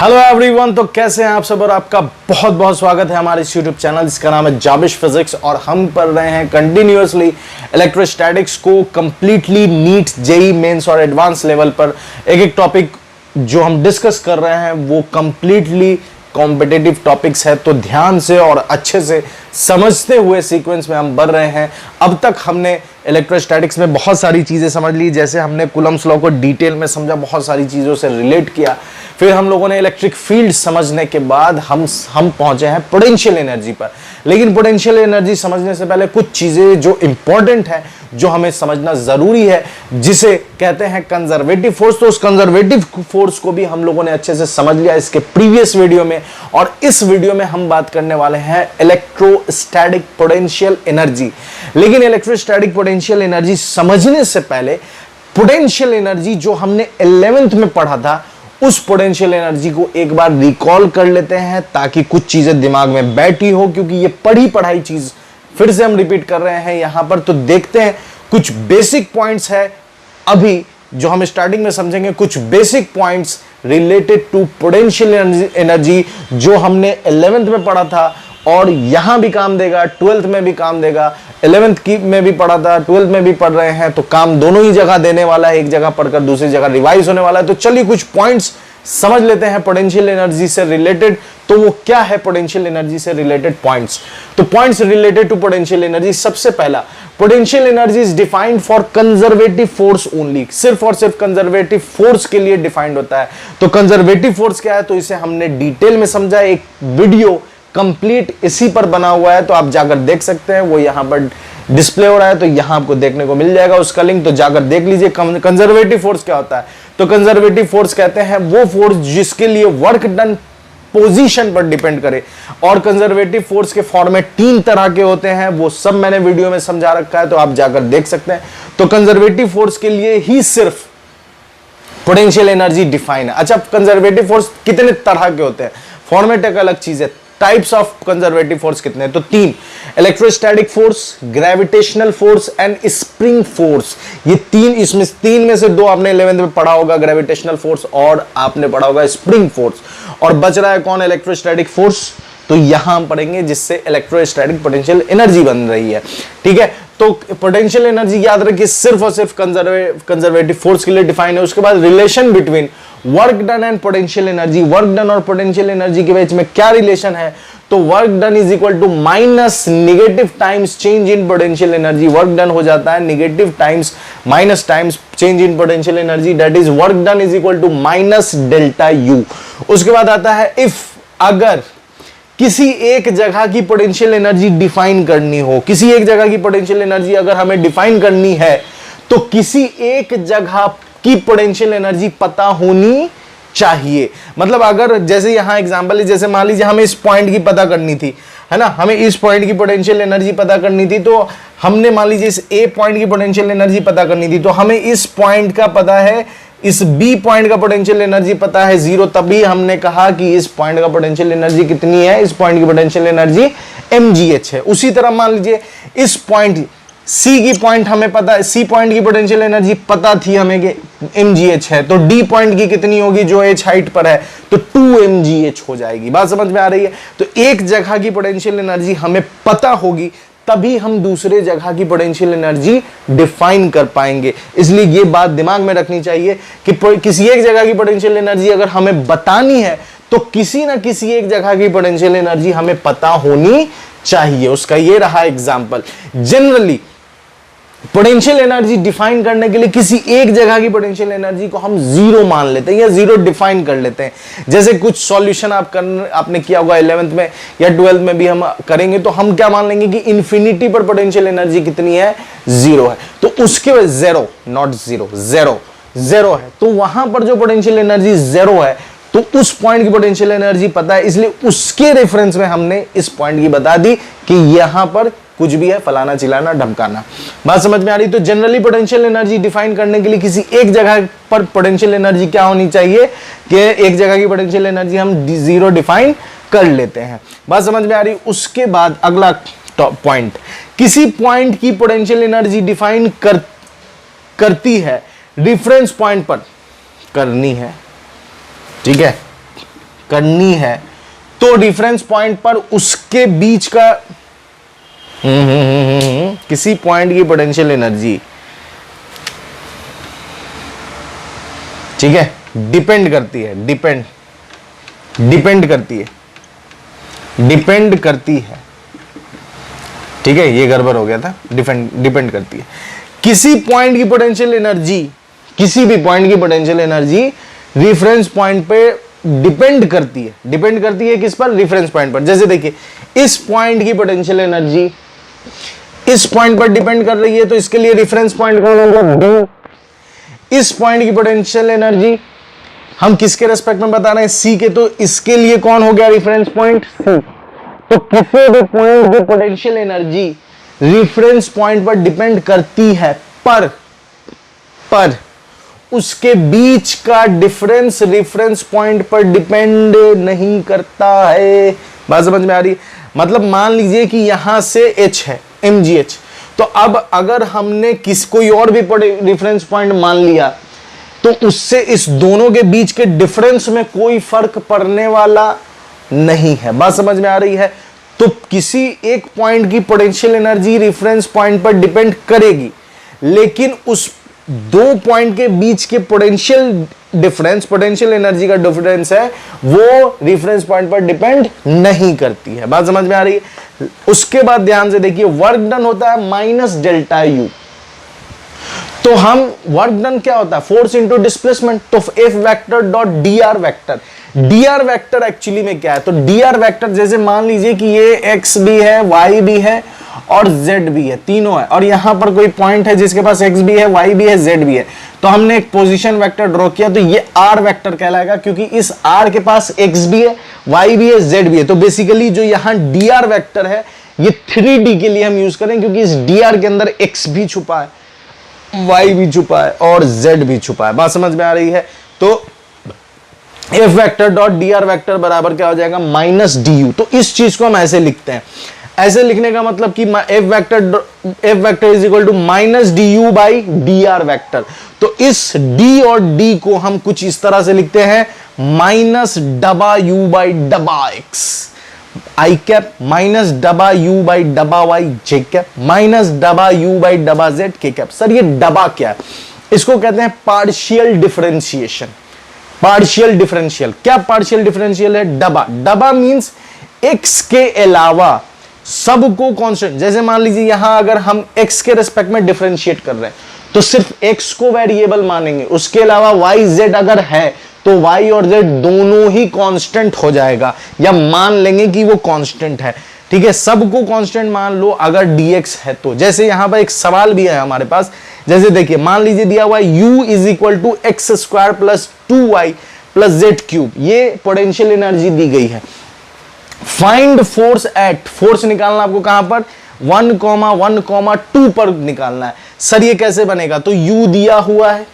Hello everyone, तो कैसे हैं आप सब और आपका बहुत बहुत स्वागत है हमारे इस यूट्यूब चैनल जिसका नाम है जाबिश फिजिक्स। और हम पढ़ रहे हैं कंटिन्यूअसली इलेक्ट्रोस्टैटिक्स को कंप्लीटली नीट जेई मेंस और एडवांस लेवल पर। एक एक टॉपिक जो हम डिस्कस कर रहे हैं वो कंप्लीटली कॉम्पिटिटिव टॉपिक्स है, तो ध्यान से और अच्छे से समझते हुए सीक्वेंस में हम बढ़ रहे हैं। अब तक हमने इलेक्ट्रोस्टैटिक्स में बहुत सारी चीज़ें समझ ली, जैसे हमने कूलम्स लॉ को डिटेल में समझा, बहुत सारी चीज़ों से रिलेट किया। फिर हम लोगों ने इलेक्ट्रिक फील्ड समझने के बाद हम पहुंचे हैं पोटेंशियल एनर्जी पर। लेकिन पोटेंशियल एनर्जी समझने से पहले कुछ चीज़ें जो इंपॉर्टेंट है, जो हमें समझना ज़रूरी है, जिसे कहते हैं कंजर्वेटिव फोर्स। तो उस कंजर्वेटिव फोर्स को भी हम लोगों ने अच्छे से समझ लिया इसके प्रीवियस वीडियो में। और इस वीडियो में हम बात करने वाले हैं इलेक्ट्रोस्टैटिक पोटेंशियल एनर्जी। लेकिन इलेक्ट्रोस्टैटिक पोटेंशियल एनर्जी समझने से पहले पोटेंशियल एनर्जी जो हमने 11th में पढ़ा था, उस पोटेंशियल एनर्जी को एक बार रिकॉल कर लेते हैं ताकि कुछ चीजें दिमाग में बैठी हो, क्योंकि ये पढ़ाई चीज फिर से हम रिपीट कर रहे हैं यहां पर। तो देखते हैं, कुछ बेसिक पॉइंट्स है अभी जो हम स्टार्टिंग में समझेंगे, कुछ basic points related to potential energy जो हमने 11th में पढ़ा था और यहां भी काम देगा, 12th में भी काम देगा। 11th की में भी पढ़ा था, 12th में भी पढ़ रहे हैं, तो काम दोनों ही जगह देने वाला है। एक जगह पढ़कर दूसरी जगह रिवाइज होने वाला है। तो चलिए कुछ पॉइंट्स समझ लेते हैं पोटेंशियल एनर्जी से रिलेटेड। तो वो क्या है पोटेंशियल एनर्जी से रिलेटेड पॉइंट्स? तो points related to potential energy, सबसे पहला, potential energy is defined for conservative force only. सिर्फ और सिर्फ कंजर्वेटिव फोर्स के लिए डिफाइंड होता है। तो कंजर्वेटिव फोर्स क्या है, तो इसे हमने डिटेल में समझा, एक वीडियो कंप्लीट इसी पर बना हुआ है, तो आप जाकर देख सकते हैं। वो यहां पर डिस्प्ले हो रहा है, तो यहां आपको देखने को मिल जाएगा उसका लिंक, तो जाकर देख लीजिए। कंजर्वेटिव फोर्स क्या होता है? तो कंजर्वेटिव फोर्स कहते हैं वो फोर्स जिसके लिए वर्क डन पोजीशन पर डिपेंड करे। और कंजर्वेटिव फोर्स के फॉर्मेट 3 तरह के होते हैं, वो सब मैंने वीडियो में समझा रखा है, तो आप जाकर देख सकते हैं। तो कंजर्वेटिव फोर्स के लिए ही सिर्फ पोटेंशियल एनर्जी डिफाइन है। अच्छा, कंजर्वेटिव फोर्स कितने तरह के होते हैं? फॉर्मेट एक अलग चीज है। टाइप्स ऑफ कंजर्वेटिव फोर्स कितने हैं? तो 3, electrostatic force, gravitational force and spring force. ये 3, इसमें 3 में से 2 आपने 11th में पढ़ा होगा, ग्रेविटेशनल फोर्स, और आपने पढ़ा होगा स्प्रिंग फोर्स। और बच रहा है कौन? Electrostatic force. तो यहां हम पढ़ेंगे जिससे इलेक्ट्रोस्टैटिक पोटेंशियल एनर्जी बन रही है। ठीक है, तो पोटेंशियल एनर्जी याद रखिए सिर्फ और सिर्फ कंजर्वेटिव फोर्स के लिए डिफाइन है। उसके बाद relation between work done and potential energy. Work done और पोटेंशियल एनर्जी के बीच में क्या रिलेशन है? तो work done is equal to minus negative times change in potential energy. Work done हो जाता है negative times minus times change in potential energy, that is work done is equal to minus delta U. उसके बाद आता है if, अगर किसी एक जगह की पोटेंशियल एनर्जी डिफाइन करनी हो, किसी एक जगह की पोटेंशियल एनर्जी अगर हमें डिफाइन करनी है, तो किसी एक जगह की पोटेंशियल एनर्जी पता होनी चाहिए। मतलब अगर जैसे यहां एग्जांपल है, जैसे मान लीजिए हमें इस पॉइंट की पता करनी थी, है ना, हमें इस पॉइंट की पोटेंशियल एनर्जी पता करनी थी, तो हमने मान लीजिए इस ए पॉइंट की पोटेंशियल एनर्जी पता करनी थी, तो हमें इस पॉइंट का पता है, इस बी पॉइंट का पोटेंशियल एनर्जी पता है 0, तभी हमने कहा कि इस पॉइंट का पोटेंशियल एनर्जी कितनी है, इस पॉइंट की पोटेंशियल एनर्जी mgh है। उसी तरह मान लीजिए इस पॉइंट सी की पॉइंट हमें पता है, सी पॉइंट की पोटेंशियल एनर्जी पता थी हमें कि mgh है, तो डी पॉइंट की कितनी होगी जो h हाइट पर है, तो 2 mgh हो जाएगी। बात समझ में आ रही है? तो एक जगह की पोटेंशियल एनर्जी हमें पता होगी, तभी हम दूसरे जगह की पोटेंशियल एनर्जी डिफाइन कर पाएंगे। इसलिए ये बात दिमाग में रखनी चाहिए कि किसी एक जगह की पोटेंशियल एनर्जी अगर हमें बतानी है, तो किसी ना किसी एक जगह की पोटेंशियल एनर्जी हमें पता होनी चाहिए। उसका ये रहा example. Generally potential energy define करने के लिए किसी एक जगह की पोटेंशियल एनर्जी को हम 0 मान लेते हैं या 0 डिफाइन कर लेते हैं। जैसे कुछ सॉल्यूशन आपने किया होगा 11th में या 12th में भी हम करेंगे, तो हम क्या मान लेंगे कि इंफिनिटी पर पोटेंशियल एनर्जी कितनी है? 0 है। तो उसके 0 नॉट 0 है, तो वहां पर जो पोटेंशियल एनर्जी 0 है, तो उस पॉइंट की पोटेंशियल एनर्जी पता है, इसलिए उसके रेफरेंस में हमने इस पॉइंट की बता दी कि यहां पर कुछ भी है, फलाना चिलाना ढमकाना। बात समझ में आ रही? तो जनरली पोटेंशियल एनर्जी डिफाइन करने के लिए किसी एक जगह पर पोटेंशियल एनर्जी क्या होनी चाहिए कि एक जगह की पोटेंशियल एनर्जी हम 0 डिफाइन कर लेते हैं। बात समझ में आ रही? उसके बाद अगला पॉइंट, किसी पॉइंट की पोटेंशियल एनर्जी डिफाइन करती है रेफरेंस पॉइंट पर करनी है। ठीक है, करनी है तो रेफरेंस पॉइंट पर उसके बीच का किसी पॉइंट की पोटेंशियल एनर्जी, ठीक है, डिपेंड करती है, डिपेंड करती है, ठीक है, ये गड़बड़ हो गया था, डिपेंड करती है किसी पॉइंट की पोटेंशियल एनर्जी, किसी भी पॉइंट की पोटेंशियल एनर्जी रेफरेंस पॉइंट पे डिपेंड करती है किस पर, रेफरेंस पॉइंट पर। जैसे देखिए इस पॉइंट की पोटेंशियल एनर्जी इस पॉइंट पर डिपेंड कर रही है, तो इसके लिए रेफरेंस पॉइंट कौन होगा, डी। इस पॉइंट की पोटेंशियल एनर्जी हम किसके रेस्पेक्ट में बता रहे हैं, सी के, तो इसके लिए कौन हो गया रेफरेंस पॉइंट, सी। तो किसी भी पॉइंट की पोटेंशियल एनर्जी रेफरेंस पॉइंट पर डिपेंड करती है, पर उसके बीच का डिफरेंस रेफरेंस पॉइंट पर डिपेंड नहीं करता है। बात समझ में आ रही है? मतलब मान लीजिए कि यहां से H है, mgh, तो अब अगर हमने कोई और भी रेफरेंस पॉइंट मान लिया तो उससे इस दोनों के बीच के डिफरेंस में कोई फर्क पड़ने वाला नहीं है। बात समझ में आ रही है? तो किसी एक पॉइंट की पोटेंशियल एनर्जी रेफरेंस पॉइंट पर डिपेंड करेगी, लेकिन उस दो पॉइंट के बीच के पोटेंशियल एनर्जी का डिफरेंस है वो रेफरेंस पॉइंट पर डिपेंड नहीं करती है। बात समझ में आ रही है? उसके बाद ध्यान से देखिए, वर्क डन होता है माइनस डेल्टा यू। तो हम वर्क डन क्या होता है, फोर्स इंटू डिस्प्लेसमेंट, तो F vector dot D r vector. D r vector actually में क्या है, तो डी आर वेक्टर जैसे मान लीजिए कि ये एक्स भी है, वाई भी है और z भी है, तीनों है, और यहां पर कोई पॉइंट है जिसके पास x भी है, y भी है, z भी है, तो हमने एक पोजीशन वेक्टर ड्रॉ किया, तो ये r वेक्टर कहलाएगा, क्योंकि इस r के पास x भी है, y भी है, z भी है। तो बेसिकली जो यहां dr वेक्टर है ये 3D के लिए हम यूज करें, क्योंकि इस dr के अंदर x भी छुपा है, y भी छुपा है और z भी छुपा है। बात समझ में आ रही है? तो f vector dot dr vector बराबर क्या हो जाएगा, माइनस du। तो इस चीज को हम ऐसे लिखते हैं, ऐसे लिखने का मतलब कि f vector is equal to minus d by d r vector. तो इस d और d को हम कुछ इस तरह से लिखते हैं, माइनस डबा u बाई डबा x आई कैप, माइनस डबा u बाई डबा y j कैप, माइनस डबा u बाई डबा z k कैप। सर ये डबा क्या है? इसको कहते हैं पार्शियल डिफरेंशिएशन। पार्शियल डिफरेंशियल, क्या पार्शियल डिफरेंशियल है? डबा। डबा मींस x के अलावा सबको कांस्टेंट, जैसे मान लीजिए यहां अगर हम x के रेस्पेक्ट में डिफरेंशिएट कर रहे हैं तो सिर्फ x को वेरिएबल मानेंगे, उसके अलावा y z अगर है तो y और z दोनों ही कांस्टेंट हो जाएगा, या मान लेंगे कि वो कांस्टेंट है, ठीक है, सबको कांस्टेंट मान लो अगर dx है तो। जैसे यहां पर एक सवाल भी है हमारे पास, जैसे देखिए मान लीजिए दिया हुआ u is equal to x square plus 2y plus z cube, ये पोटेंशियल एनर्जी दी गई है। फाइंड फोर्स एट, फोर्स निकालना आपको कहां पर, 1,1,2 पर निकालना है। सर ये कैसे बनेगा, तो u दिया हुआ है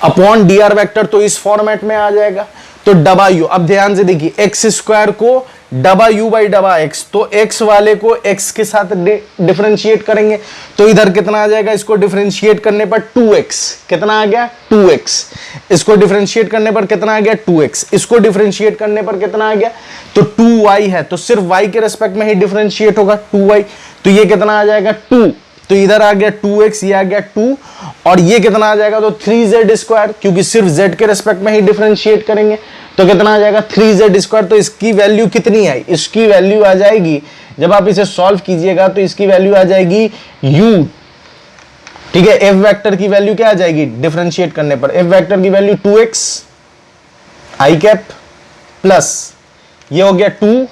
अपॉन डी आर वेक्टर, तो इस फॉर्मेट में आ जाएगा, तो डबा यू। अब ध्यान से देखिए, एक्स स्क्वायर को डबा यू बाई डबा एक्स, तो एक्स वाले को एक्स के साथ डिफरेंशिएट करेंगे तो इधर कितना आ जाएगा, इसको डिफरेंशिएट करने पर 2x, कितना आ गया 2x, इसको डिफरेंशिएट करने पर कितना आ गया 2x, इसको डिफरेंशिएट करने पर कितना आ गया, तो 2y है, तो सिर्फ y के रेस्पेक्ट में ही डिफरेंशिएट होगा 2y, तो ये कितना आ जाएगा 2, तो इधर आ गया 2x, ये आ गया 2, और ये कितना आ जाएगा, तो 3z स्क्वायर, क्योंकि सिर्फ z के रेस्पेक्ट में ही डिफरेंशिएट करेंगे, तो कितना आ जाएगा 3z स्क्वायर। तो इसकी वैल्यू कितनी है, इसकी वैल्यू आ जाएगी, जब आप इसे सॉल्व कीजिएगा तो इसकी वैल्यू आ जाएगी u, ठीक है। f वेक्टर की वैल्यू क्या आ जाएगी डिफरेंशिएट करने पर, f वेक्टर की वैल्यू 2x आई कैप प्लस ये हो गया 2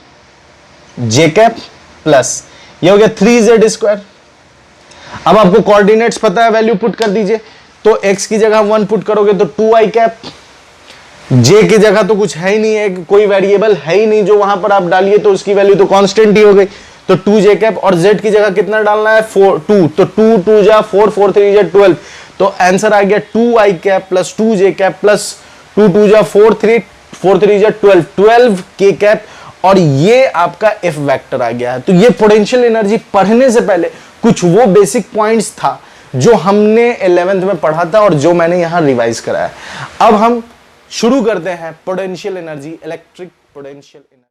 j कैप प्लस ये हो गया 3z स्क्वायर। अब आपको कोऑर्डिनेट्स पता है, वैल्यू पुट कर दीजिए, तो x की जगह 1 पुट करोगे तो 2i कैप, j की जगह तो कुछ है ही नहीं है, कोई वेरिएबल है ही नहीं जो वहां पर आप डालिए तो उसकी वैल्यू तो कांस्टेंट ही हो गई, तो 2j कैप, और z की जगह कितना डालना है 2, तो 2 2 जा 4 4 3 जा 12, तो आंसर आ गया 2i cap plus 2j cap plus 2 2 जा 4 3 जा 12 k कैप, और ये आपका f वेक्टर आ गया है। तो ये पोटेंशियल एनर्जी पढ़ने से पहले कुछ वो बेसिक पॉइंट्स था जो हमने 11th में पढ़ा था और जो मैंने यहां रिवाइज कराया। अब हम शुरू करते हैं potential energy, electric potential energy.